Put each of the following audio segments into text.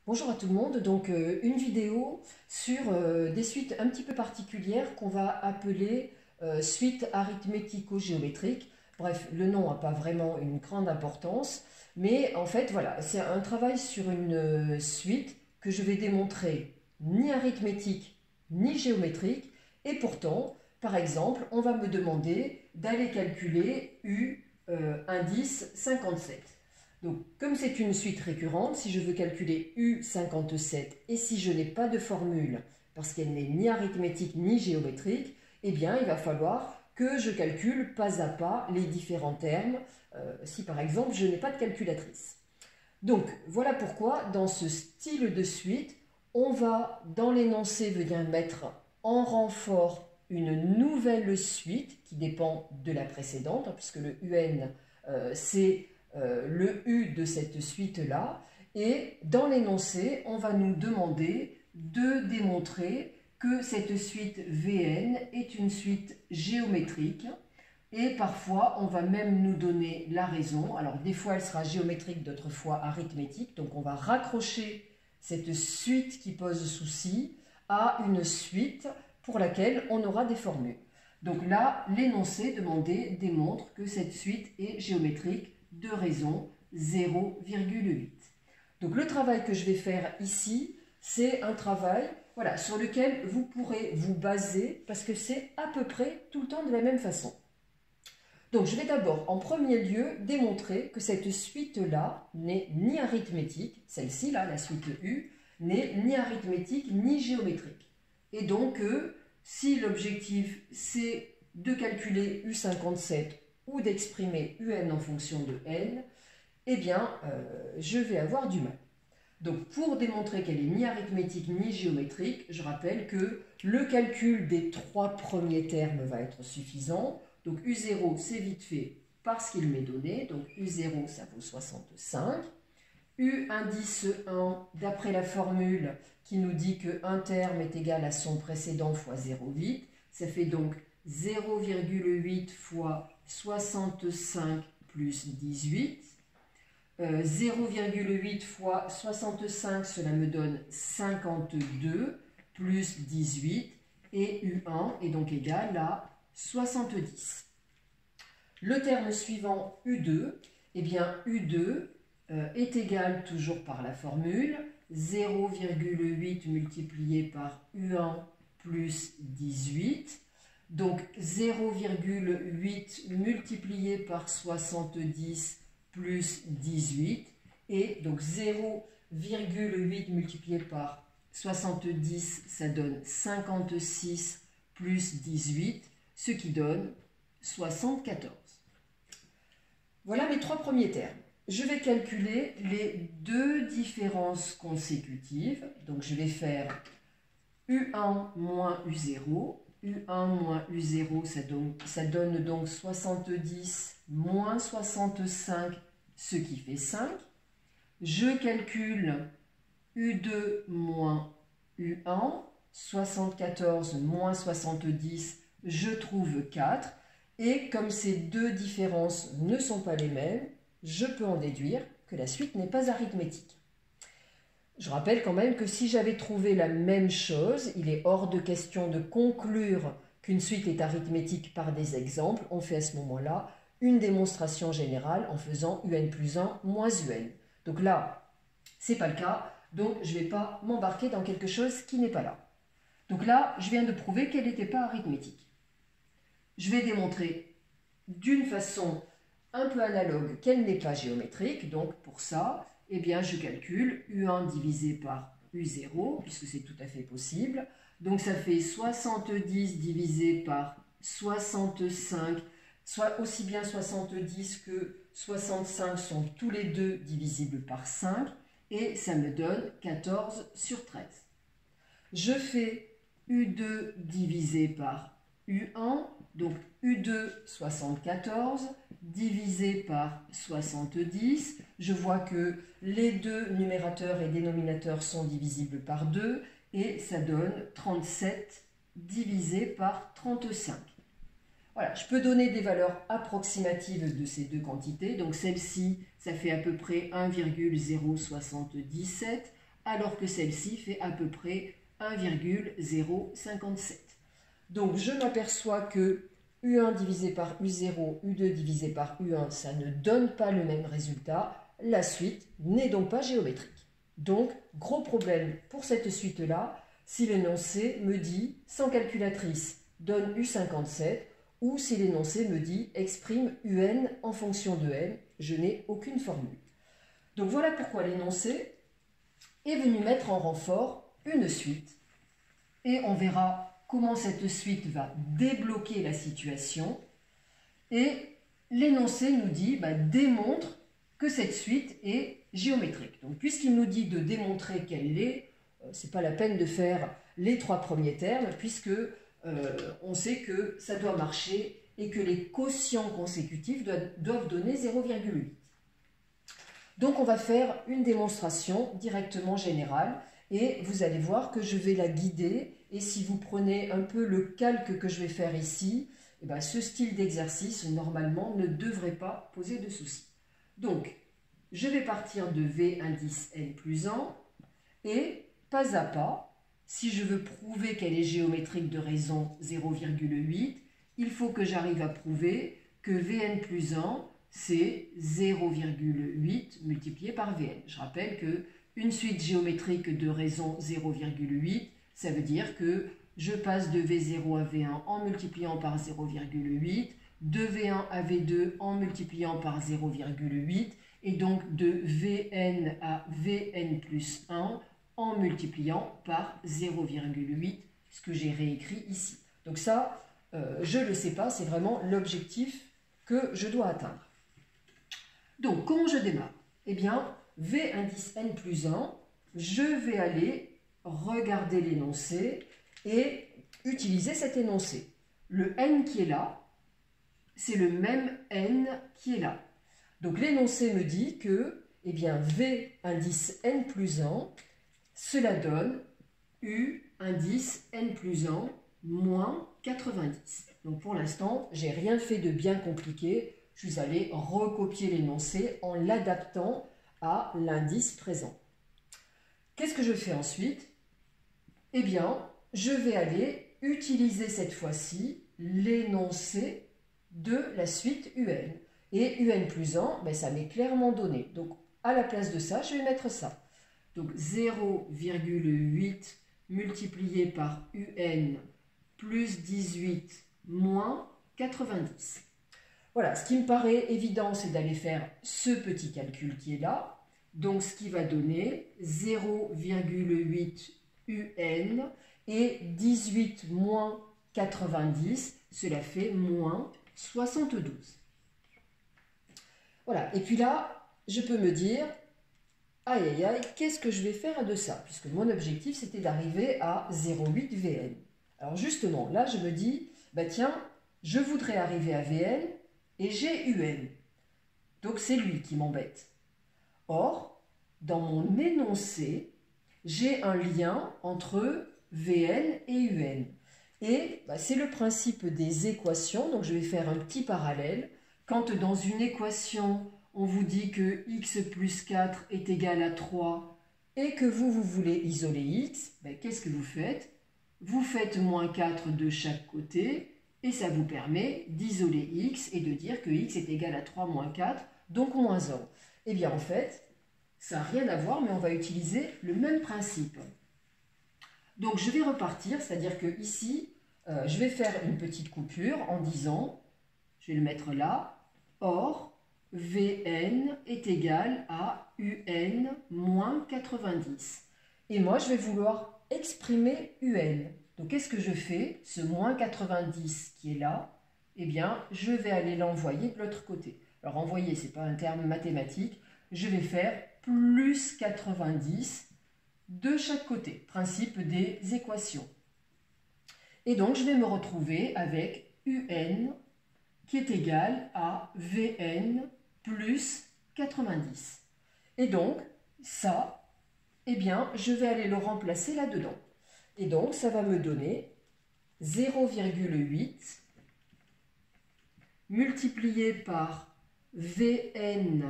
Bonjour à tout le monde, donc une vidéo sur des suites un petit peu particulières qu'on va appeler suites arithmético-géométriques. Bref, le nom n'a pas vraiment une grande importance, mais en fait voilà, c'est un travail sur une suite que je vais démontrer ni arithmétique ni géométrique, et pourtant, par exemple, on va me demander d'aller calculer U indice 57. Donc, comme c'est une suite récurrente, si je veux calculer U57 et si je n'ai pas de formule parce qu'elle n'est ni arithmétique ni géométrique, eh bien, il va falloir que je calcule pas à pas les différents termes si par exemple je n'ai pas de calculatrice. Donc, voilà pourquoi dans ce style de suite, on va dans l'énoncé venir mettre en renfort une nouvelle suite qui dépend de la précédente, puisque le UN c'est le U de cette suite-là, et dans l'énoncé, on va nous demander de démontrer que cette suite Vn est une suite géométrique, et parfois on va même nous donner la raison. Alors des fois elle sera géométrique, d'autres fois arithmétique, donc on va raccrocher cette suite qui pose souci à une suite pour laquelle on aura des formules. Donc là, l'énoncé demandé démontre que cette suite est géométrique de raison 0,8. Donc le travail que je vais faire ici, c'est un travail sur lequel vous pourrez vous baser parce que c'est à peu près tout le temps de la même façon. Donc je vais d'abord en premier lieu démontrer que cette suite-là n'est ni arithmétique, celle-ci là, la suite U, n'est ni arithmétique ni géométrique. Et donc si l'objectif c'est de calculer U57 ou d'exprimer UN en fonction de N, eh bien, je vais avoir du mal. Donc, pour démontrer qu'elle est ni arithmétique ni géométrique, je rappelle que le calcul des trois premiers termes va être suffisant. Donc, U0, c'est vite fait parce qu'il m'est donné. Donc, U0, ça vaut 65. U indice 1, d'après la formule qui nous dit qu'un terme est égal à son précédent fois 0,8, ça fait donc 0,8 fois 65 plus 18. 0,8 fois 65, cela me donne 52 plus 18. Et U1 est donc égal à 70. Le terme suivant, U2, eh bien U2 est égal toujours par la formule 0,8 multiplié par U1 plus 18. Donc 0,8 multiplié par 70 plus 18. Et donc 0,8 multiplié par 70, ça donne 56 plus 18, ce qui donne 74. Voilà mes trois premiers termes. Je vais calculer les deux différences consécutives. Donc je vais faire U1 moins U0. U1 moins U0, ça donne donc 70 moins 65, ce qui fait 5. Je calcule U2 moins U1, 74 moins 70, je trouve 4. Et comme ces deux différences ne sont pas les mêmes, je peux en déduire que la suite n'est pas arithmétique. Je rappelle quand même que si j'avais trouvé la même chose, il est hors de question de conclure qu'une suite est arithmétique par des exemples. On fait à ce moment-là une démonstration générale en faisant UN plus 1 moins UN. Donc là, ce n'est pas le cas, donc je ne vais pas m'embarquer dans quelque chose qui n'est pas là. Donc là, je viens de prouver qu'elle n'était pas arithmétique. Je vais démontrer d'une façon un peu analogue qu'elle n'est pas géométrique. Donc pour ça, eh bien, je calcule U1 divisé par U0, puisque c'est tout à fait possible. Donc ça fait 70 divisé par 65, soit aussi bien 70 que 65 sont tous les deux divisibles par 5, et ça me donne 14 sur 13. Je fais U2 divisé par U1, donc U2 74, divisé par 70. Je vois que les deux numérateurs et dénominateurs sont divisibles par 2 et ça donne 37 divisé par 35. Voilà, je peux donner des valeurs approximatives de ces deux quantités. Donc celle-ci, ça fait à peu près 1,077. alors que celle-ci fait à peu près 1,057. Donc je m'aperçois que U1 divisé par U0, U2 divisé par U1, ça ne donne pas le même résultat. La suite n'est donc pas géométrique. Donc, gros problème pour cette suite-là, si l'énoncé me dit, sans calculatrice, donne U57, ou si l'énoncé me dit, exprime UN en fonction de N, je n'ai aucune formule. Donc voilà pourquoi l'énoncé est venu mettre en renfort une suite. Et on verra comment cette suite va débloquer la situation. Et l'énoncé nous dit, démontre que cette suite est géométrique. Donc, puisqu'il nous dit de démontrer qu'elle l'est, ce n'est pas la peine de faire les 3 premiers termes, puisque on sait que ça doit marcher et que les quotients consécutifs doivent donner 0,8. Donc, on va faire une démonstration directement générale et vous allez voir que je vais la guider. Et si vous prenez un peu le calque que je vais faire ici, ce style d'exercice, normalement, ne devrait pas poser de soucis. Donc, je vais partir de V indice N plus 1 et pas à pas, si je veux prouver qu'elle est géométrique de raison 0,8, il faut que j'arrive à prouver que Vn plus 1, c'est 0,8 multiplié par Vn. Je rappelle qu'une suite géométrique de raison 0,8, ça veut dire que je passe de V0 à V1 en multipliant par 0,8, de V1 à V2 en multipliant par 0,8, et donc de Vn à Vn plus 1 en multipliant par 0,8, ce que j'ai réécrit ici. Donc ça, je ne le sais pas, c'est vraiment l'objectif que je dois atteindre. Donc, comment je démarre? Eh bien, V indice N plus 1, je vais aller regarder l'énoncé et utiliser cet énoncé. Le N qui est là, c'est le même N qui est là. Donc l'énoncé me dit que V indice N plus 1, cela donne U indice N plus 1 moins 90. Donc pour l'instant, je n'ai rien fait de bien compliqué. Je suis allé recopier l'énoncé en l'adaptant à l'indice présent. Qu'est-ce que je fais ensuite? Eh bien, je vais aller utiliser cette fois-ci l'énoncé de la suite UN. Et UN plus 1, ça m'est clairement donné. Donc, à la place de ça, je vais mettre ça. Donc, 0,8 multiplié par UN plus 18 moins 90. Voilà, ce qui me paraît évident, c'est d'aller faire ce petit calcul qui est là. Donc, ce qui va donner 0,8 UN et 18 moins 90, cela fait moins 72. Voilà, et puis là, je peux me dire, aïe aïe aïe, qu'est-ce que je vais faire de ça? Puisque mon objectif, c'était d'arriver à 0,8 VN. Alors justement, là, je me dis, tiens, je voudrais arriver à VN et j'ai UN. Donc c'est lui qui m'embête. Or, dans mon énoncé, j'ai un lien entre Vn et Un. Et c'est le principe des équations, donc je vais faire un petit parallèle. Quand dans une équation, on vous dit que x plus 4 est égal à 3 et que vous voulez isoler x, qu'est-ce que vous faites? Vous faites moins 4 de chaque côté et ça vous permet d'isoler x et de dire que x est égal à 3 moins 4, donc moins 1. Eh bien en fait, ça n'a rien à voir, mais on va utiliser le même principe. Donc je vais repartir, c'est-à-dire que ici, je vais faire une petite coupure en disant, je vais le mettre là, or Vn est égal à Un moins 90. Et moi, je vais vouloir exprimer Un. Donc qu'est-ce que je fais? Ce moins 90 qui est là, eh bien, je vais aller l'envoyer de l'autre côté. Alors envoyer, ce n'est pas un terme mathématique, je vais faire plus 90 de chaque côté, principe des équations. Et donc, je vais me retrouver avec UN qui est égal à Vn plus 90. Et donc, ça, eh bien, je vais aller le remplacer là-dedans. Et donc, ça va me donner 0,8 multiplié par Vn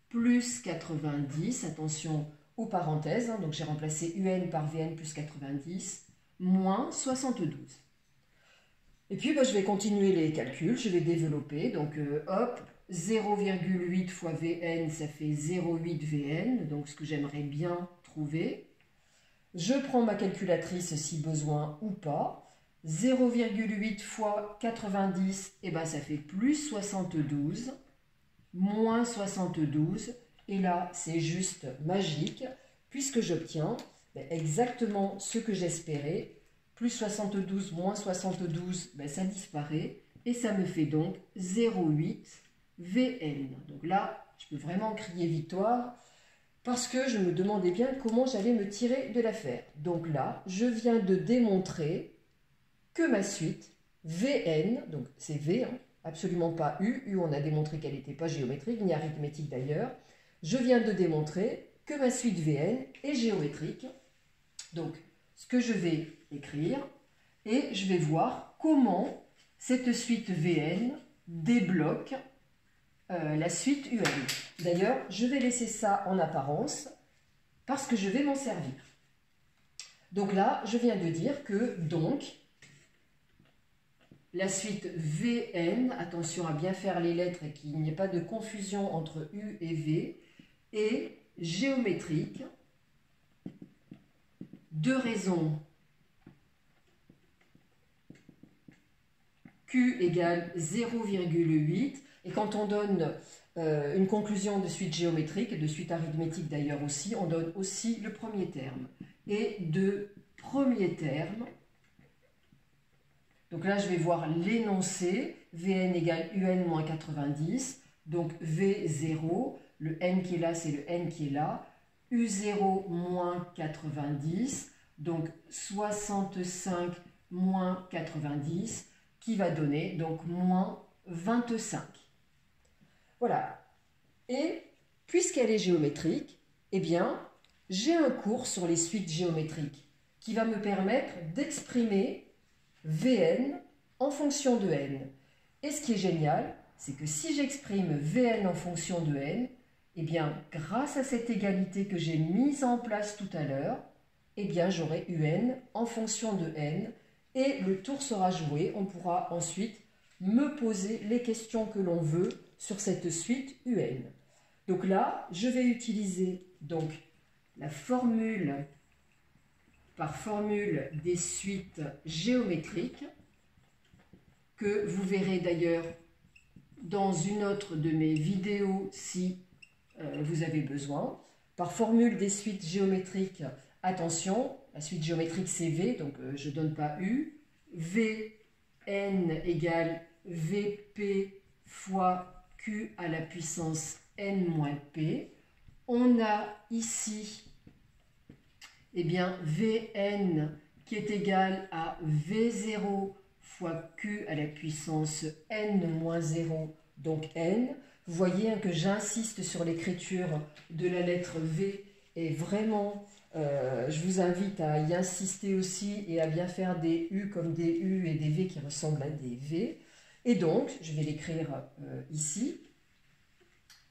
plus 90, attention aux parenthèses, hein, donc j'ai remplacé UN par VN plus 90, moins 72. Et puis je vais continuer les calculs, je vais développer, donc hop, 0,8 fois Vn, ça fait 0,8 Vn, donc ce que j'aimerais bien trouver. Je prends ma calculatrice si besoin ou pas. 0,8 fois 90, et ben ça fait plus 72, moins 72, et là c'est juste magique, puisque j'obtiens exactement ce que j'espérais. Plus 72, moins 72, ben ça disparaît, et ça me fait donc 0,8 Vn. Donc là, je peux vraiment crier victoire, parce que je me demandais bien comment j'allais me tirer de l'affaire. Donc là, je viens de démontrer que ma suite Vn, donc c'est V, hein, absolument pas U, U on a démontré qu'elle n'était pas géométrique, ni arithmétique d'ailleurs, je viens de démontrer que ma suite Vn est géométrique. Donc ce que je vais écrire, et je vais voir comment cette suite Vn débloque la suite UN. D'ailleurs, je vais laisser ça en apparence parce que je vais m'en servir. Donc là, je viens de dire que donc la suite Vn, attention à bien faire les lettres et qu'il n'y ait pas de confusion entre U et V, est géométrique. Deux raisons. Q égale 0,8. Et quand on donne une conclusion de suite géométrique, et de suite arithmétique d'ailleurs aussi, on donne aussi le premier terme. Et de premier terme, donc là je vais voir l'énoncé, Vn égale Un moins 90, donc V0, le N qui est là c'est le N qui est là, U0 moins 90, donc 65 moins 90, qui va donner donc moins 25. Voilà. Et puisqu'elle est géométrique, eh bien, j'ai un cours sur les suites géométriques qui va me permettre d'exprimer Vn en fonction de n. Et ce qui est génial, c'est que si j'exprime Vn en fonction de n, eh bien, grâce à cette égalité que j'ai mise en place tout à l'heure, eh bien, j'aurai Un en fonction de n, et le tour sera joué. On pourra ensuite me poser les questions que l'on veut sur cette suite UN. Donc là, je vais utiliser donc la formule par formule des suites géométriques, que vous verrez d'ailleurs dans une autre de mes vidéos si vous avez besoin. Par formule des suites géométriques, attention, la suite géométrique c'est V, donc je ne donne pas U. Vn égale Vp fois Q à la puissance n moins p. On a ici eh bien, Vn qui est égal à V0 fois Q à la puissance n moins 0, donc n. Vous voyez que j'insiste sur l'écriture de la lettre V, et vraiment, je vous invite à y insister aussi et à bien faire des U comme des U et des V qui ressemblent à des V. Et donc, je vais l'écrire ici.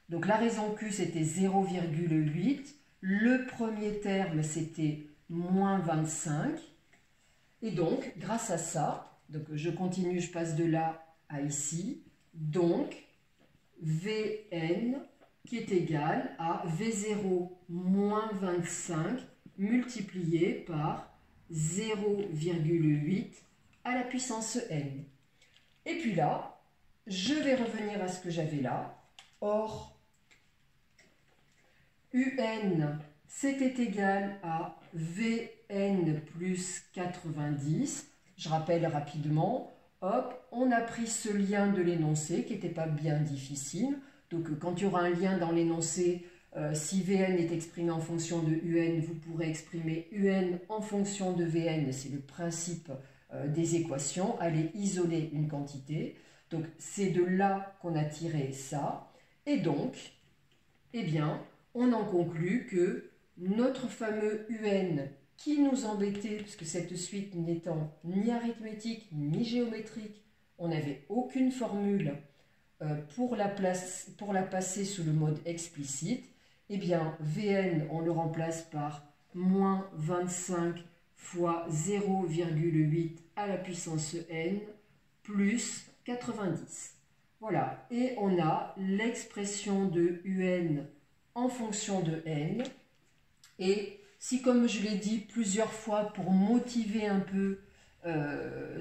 Donc la raison Q, c'était 0,8. Le premier terme, c'était moins 25. Et donc, grâce à ça, donc je continue, je passe de là à ici. Donc, Vn qui est égal à V0 moins 25 multiplié par 0,8 à la puissance n. Et puis là, je vais revenir à ce que j'avais là. Or, Un, c'était égal à Vn plus 90. Je rappelle rapidement, hop, on a pris ce lien de l'énoncé qui n'était pas bien difficile. Donc quand il y aura un lien dans l'énoncé, si Vn est exprimé en fonction de Un, vous pourrez exprimer Un en fonction de Vn. C'est le principe des équations, aller isoler une quantité. Donc c'est de là qu'on a tiré ça. Et donc, eh bien, on en conclut que notre fameux UN qui nous embêtait, puisque cette suite n'étant ni arithmétique ni géométrique, on n'avait aucune formule pour la passer sous le mode explicite, eh bien, Vn, on le remplace par moins 25 fois 0,8 à la puissance n plus 90. Voilà, et on a l'expression de Un en fonction de n. Et si, comme je l'ai dit plusieurs fois, pour motiver un peu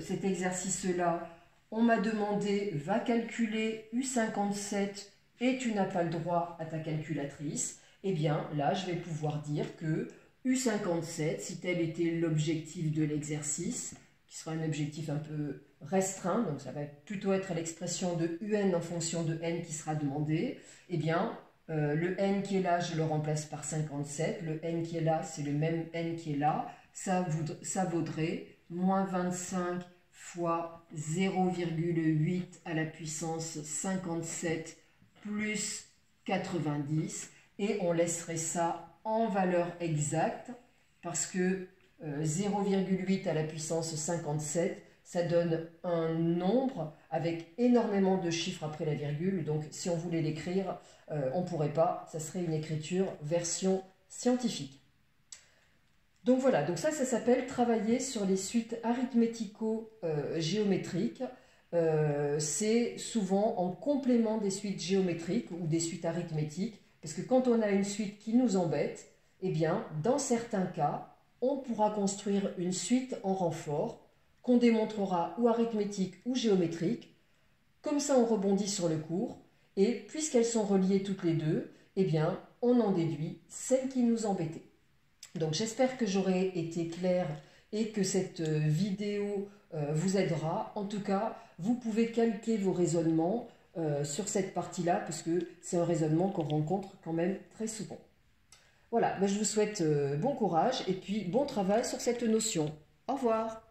cet exercice-là, on m'a demandé, va calculer U57 et tu n'as pas le droit à ta calculatrice, eh bien là, je vais pouvoir dire que U57, si tel était l'objectif de l'exercice, qui sera un objectif un peu restreint, donc ça va plutôt être l'expression de Un en fonction de n qui sera demandée, eh bien, le n qui est là, je le remplace par 57, le n qui est là, c'est le même n qui est là, ça vaudrait moins 25 fois 0,8 à la puissance 57 plus 90, et on laisserait ça en valeur exacte, parce que 0,8 à la puissance 57, ça donne un nombre avec énormément de chiffres après la virgule, donc si on voulait l'écrire, on ne pourrait pas, ça serait une écriture version scientifique. Donc voilà, donc ça s'appelle travailler sur les suites arithmético-géométriques. C'est souvent en complément des suites géométriques ou des suites arithmétiques, parce que quand on a une suite qui nous embête, eh bien, dans certains cas, on pourra construire une suite en renfort qu'on démontrera ou arithmétique ou géométrique. Comme ça, on rebondit sur le cours, et puisqu'elles sont reliées toutes les deux, eh bien, on en déduit celle qui nous embêtait. Donc j'espère que j'aurai été claire et que cette vidéo vous aidera. En tout cas, vous pouvez calquer vos raisonnements sur cette partie-là, parce que c'est un raisonnement qu'on rencontre quand même très souvent. Voilà, ben je vous souhaite bon courage et puis bon travail sur cette notion. Au revoir.